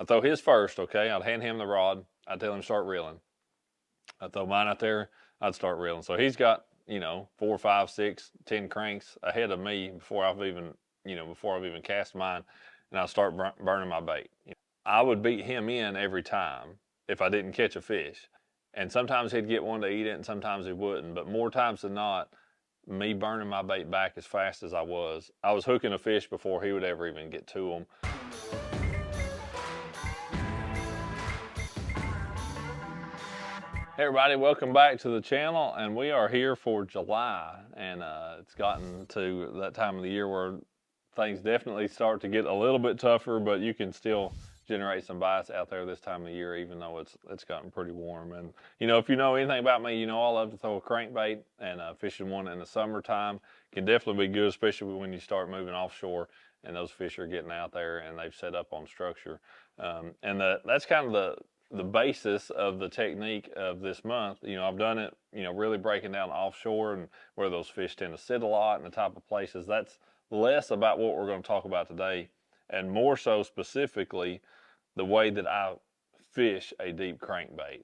I'd throw his first, okay? I'd hand him the rod. I'd tell him start reeling. I'd throw mine out there. I'd start reeling. So he's got, 4, 5, 6, 10 cranks ahead of me before I've even cast mine, and I'll start burning my bait. I would beat him in every time if I didn't catch a fish. And sometimes he'd get one to eat it, and sometimes he wouldn't. But more times than not, me burning my bait back as fast as I was hooking a fish before he would ever even get to them. Hey everybody, welcome back to the channel, and we are here for July, and it's gotten to that time of the year where things definitely start to get a little bit tougher, but you can still generate some bites out there this time of the year, even though it's gotten pretty warm. And if you know anything about me, I love to throw a crankbait, and fishing one in the summertime can definitely be good, especially when you start moving offshore and those fish are getting out there and they've set up on structure. And that's kind of the basis of the technique of this month. I've done it, really breaking down offshore and where those fish tend to sit a lot and the type of places. That's less about what we're going to talk about today, and more so specifically the way that I fish a deep crankbait.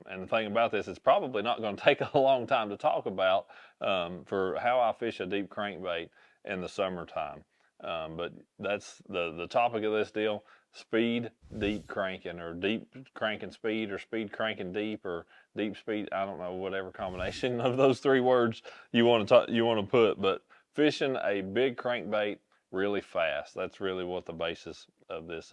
And the thing about this, it's probably not going to take a long time to talk about for how I fish a deep crankbait in the summertime. But that's the topic of this deal: speed, deep cranking, or deep cranking speed, or speed cranking deep, or deep speed. I don't know, whatever combination of those three words you want to put. But fishing a big crankbait really fast. That's really what the basis of this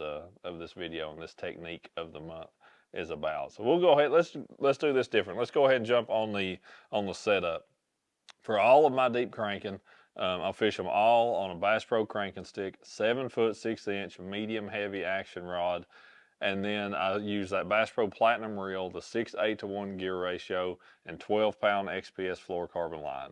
video and this technique of the month is about. So we'll go ahead. Let's do this different. Let's go ahead and jump on the setup. For all of my deep cranking, I'll fish them all on a Bass Pro cranking stick, 7 foot 6 inch medium heavy action rod, and then I use that Bass Pro Platinum reel, the 6:8:1 gear ratio, and 12-pound XPS fluorocarbon line.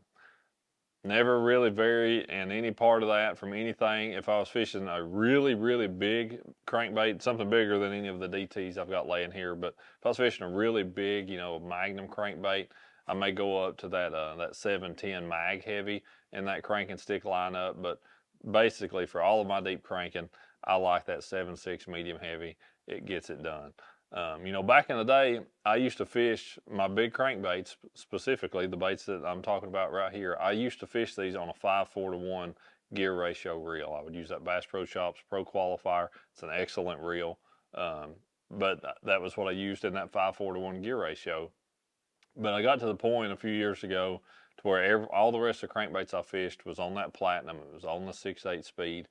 Never really vary in any part of that from anything. If I was fishing a really, really big crankbait, something bigger than any of the DTs I've got laying here, but if I was fishing a really big, Magnum crankbait, I may go up to that 710 mag heavy in that cranking stick lineup. But basically, for all of my deep cranking, I like that 7.6 medium heavy. It gets it done. Back in the day, I used to fish my big crankbaits, specifically the baits that I'm talking about right here. I used to fish these on a 5:4:1 gear ratio reel. I would use that Bass Pro Shops Pro Qualifier. It's an excellent reel, but that was what I used in that 5:4:1 gear ratio. But I got to the point a few years ago to where all the rest of the crankbaits I fished was on that Platinum. It was on the 6.8 speed,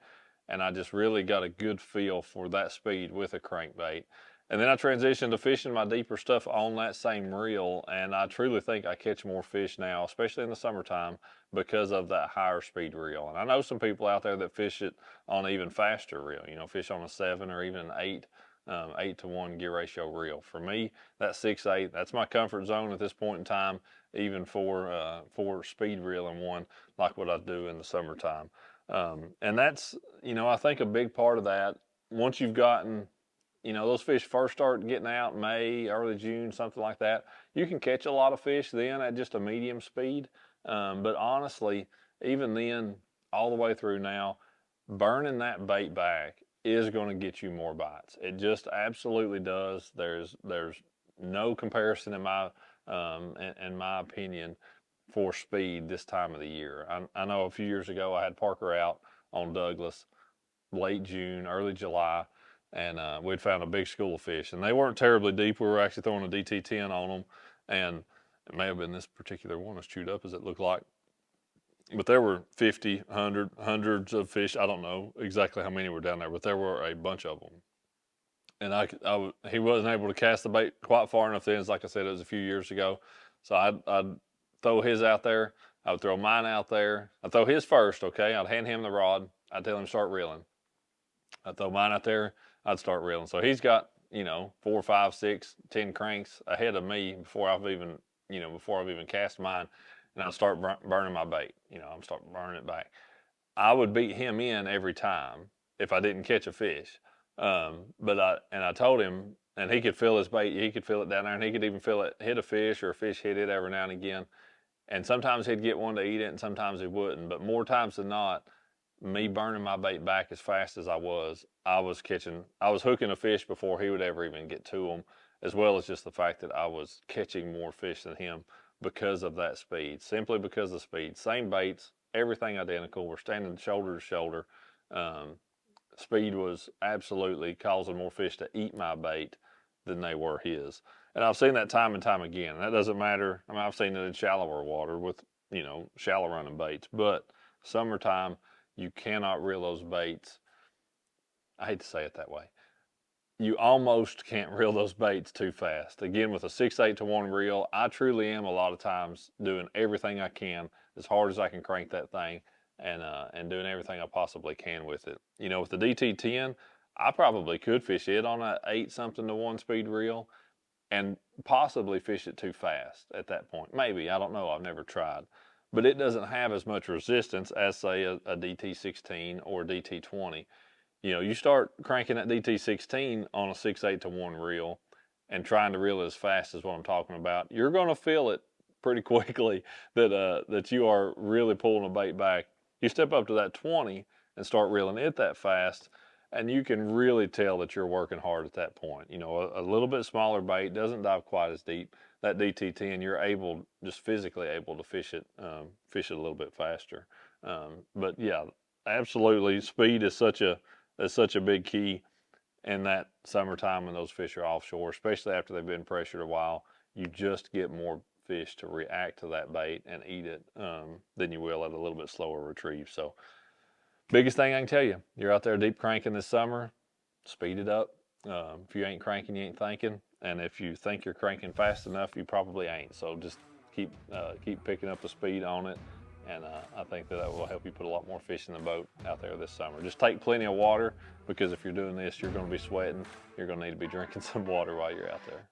and I just really got a good feel for that speed with a crankbait. And then I transitioned to fishing my deeper stuff on that same reel, and I truly think I catch more fish now, especially in the summertime, because of that higher speed reel. And I know some people out there that fish it on an even faster reel, fish on a 7 or even an 8:1 gear ratio reel. For me, that 6.8, that's my comfort zone at this point in time, even for speed reeling one like what I do in the summertime. And that's, I think a big part of that, once you've gotten, those fish first start getting out May, early June, something like that, you can catch a lot of fish then at just a medium speed. But honestly, even then, all the way through now, burning that bait back is going to get you more bites. It just absolutely does. There's no comparison in my opinion for speed this time of the year. I know a few years ago I had Parker out on Douglas late June, early July, and we'd found a big school of fish, and they weren't terribly deep. We were actually throwing a DT10 on them, and it may have been this particular one as chewed up as it looked like. But there were 50, 100, hundreds of fish. I don't know exactly how many were down there, but there were a bunch of them. And he wasn't able to cast the bait quite far enough then. Like I said, it was a few years ago. So I'd throw his out there. I would throw mine out there. I'd throw his first, okay? I'd hand him the rod. I'd tell him to start reeling. I'd throw mine out there. I'd start reeling. So he's got, 4, 5, 6, 10 cranks ahead of me before I've even cast mine. And I'll start burning my bait. I'm starting burning it back. I would beat him in every time if I didn't catch a fish. But I told him, and he could feel his bait. He could feel it down there, and he could even feel it hit a fish, or a fish hit it every now and again. And sometimes he'd get one to eat it, and sometimes he wouldn't. But more times than not, me burning my bait back as fast as I was hooking a fish before he would ever even get to them, as well as just the fact that I was catching more fish than him because of that speed, simply because of speed. Same baits, everything identical. We're standing shoulder to shoulder. Speed was absolutely causing more fish to eat my bait than they were his. And I've seen that time and time again. That doesn't matter. I mean, I've seen it in shallower water with, shallow running baits. But summertime, you cannot reel those baits. I hate to say it that way. You almost can't reel those baits too fast. Again, with a 6/8 to 1 reel, I truly am a lot of times doing everything I can as hard as I can crank that thing, and doing everything I possibly can with it. With the DT10, I probably could fish it on a 8-something to 1 speed reel and possibly fish it too fast at that point. Maybe, I don't know, I've never tried. But it doesn't have as much resistance as, say, a DT16 or a DT20. You start cranking that DT16 on a 6/8 to 1 reel and trying to reel it as fast as what I'm talking about, you're going to feel it pretty quickly that you are really pulling a bait back. You step up to that 20 and start reeling it that fast, and you can really tell that you're working hard at that point. A little bit smaller bait doesn't dive quite as deep. That DT10, you're just physically able to fish it a little bit faster. But yeah, absolutely, speed is such a big key in that summertime when those fish are offshore, especially after they've been pressured a while. You just get more fish to react to that bait and eat it than you will at a little bit slower retrieve. So biggest thing I can tell you, you're out there deep cranking this summer, speed it up. If you ain't cranking, you ain't thinking. And if you think you're cranking fast enough, you probably ain't. So just keep picking up the speed on it. And I think that will help you put a lot more fish in the boat out there this summer. Just take plenty of water, because if you're doing this, you're going to be sweating. You're going to need to be drinking some water while you're out there.